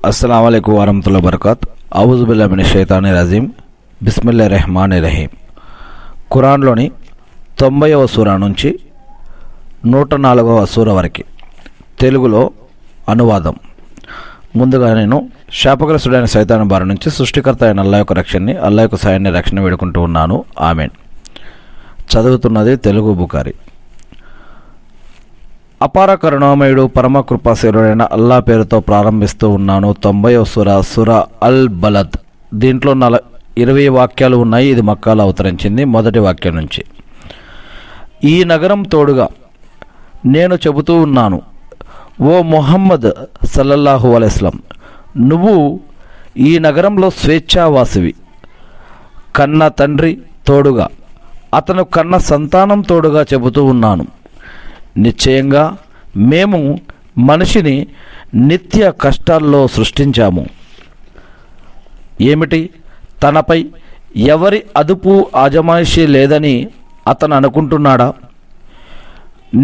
अस्सलाम वालेकुम वरहमतुल्लाहि वबरकात औज़ु बिल्लाहि मिनश शैतानिर रजीम बिस्मिल्लाहिर रहमानिर रहीम ఖురాన్లోని 90వ సూరా నుంచి 104వ సూరా వరకు తెలుగులో అనువాదం. ముందుగా నేను శాపగ్రస్తుడైన సైతాను బారి నుంచి సృష్టికర్త అయిన అల్లాహ్ యొక్క రక్షణని, అల్లాహ్ యొక్క సాయాన్ని, రక్షణ వేడుకుంటూ ఉన్నాను. ఆమేన్. చదువుతున్నది తెలుగు బుఖారి. అపార కరుణామయుడు పరమ కృపాశీలుడైన అల్లాహ్ పేరుతో ప్రారంభిస్తూ ఉన్నాను. 90వ సూరా సూరా అల్ బలద్. దీంట్లో 20 వాక్యాలు ఉన్నాయి. ఇది మక్కాలో అవతరించింది. మొదటి వాక్యం నుంచి, ఈ నగరం తోడుగా నేను చెబుతూ ఉన్నాను, ఓ ముహమ్మద్ సల్లల్లాహు అలైహి వసల్లం, నువ్వు ఈ నగరంలో స్వేచ్ఛావాసివి. కన్న తండ్రి తోడుగా, అతను కన్న సంతానం తోడుగా చెబుతూ ఉన్నాను. నిశ్చయంగా మేము మనిషిని నిత్య కష్టాల్లో సృష్టించాము. ఏమిటి? తనపై ఎవరి అదుపు ఆజమాయిషీ లేదని అతను అనుకుంటున్నాడా?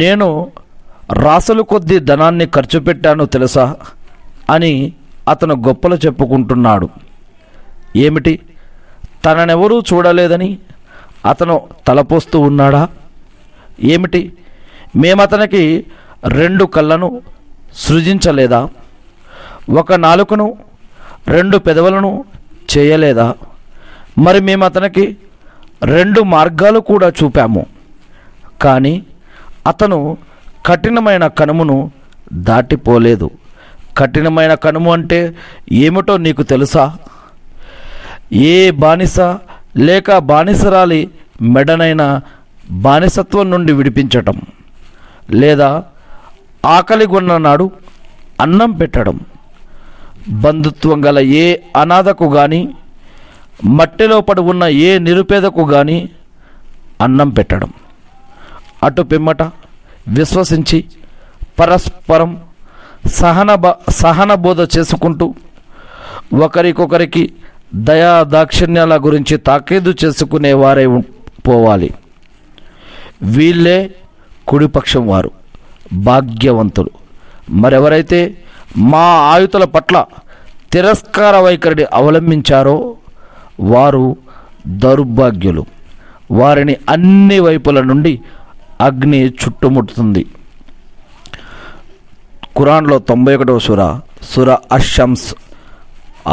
నేను రాసుల కొద్దీ ధనాన్ని ఖర్చు పెట్టాను తెలుసా అని అతను గొప్పలు చెప్పుకుంటున్నాడు. ఏమిటి? తననెవరూ చూడలేదని అతను తలపోస్తూ ఉన్నాడా? ఏమిటి? మేమతనికి 2 కళ్ళను సృజించలేదా? ఒక నాలుకను, 2 పెదవులను చేయలేదా? మరి మేము అతనికి 2 మార్గాలు కూడా చూపాము. కానీ అతను కఠినమైన కనుమును దాటిపోలేదు. కఠినమైన కనుము అంటే ఏమిటో నీకు తెలుసా? ఏ బానిస లేక బానిసరాలి మెడనైనా బానిసత్వం నుండి విడిపించటం, లేదా ఆకలిగొన్న నాడు అన్నం పెట్టడం, బంధుత్వం గల ఏ అనాథకు కానీ, మట్టిలో పడి ఉన్న ఏ నిరుపేదకు కానీ అన్నం పెట్టడం, అటు పిమ్మట విశ్వసించి పరస్పరం సహనబోధ చేసుకుంటూ ఒకరికొకరికి దయా దాక్షిణ్యాల గురించి తాకీదు చేసుకునే వారే పోవాలి. వీళ్ళే కుడిపక్షం వారు, భాగ్యవంతులు. మరెవరైతే మా ఆయుతుల పట్ల తిరస్కార వైఖరిని అవలంబించారో వారు దౌర్భాగ్యులు. వారిని అన్ని వైపుల నుండి అగ్ని చుట్టుముట్టుతుంది. ఖురాన్లో 91వ సూరా సూరా అష్-షమ్స్,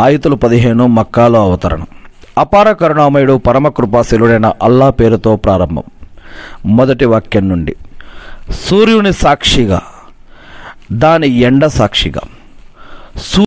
ఆయతులు 15, మక్కాలో అవతరణం. అపార కరుణామయుడు పరమ కృపాశీలుడైన అల్లాహ్ పేరుతో ప్రారంభం. మొదటి వాక్యం నుండి, సూర్యుని సాక్షిగా, దాని ఎండ సాక్షిగా,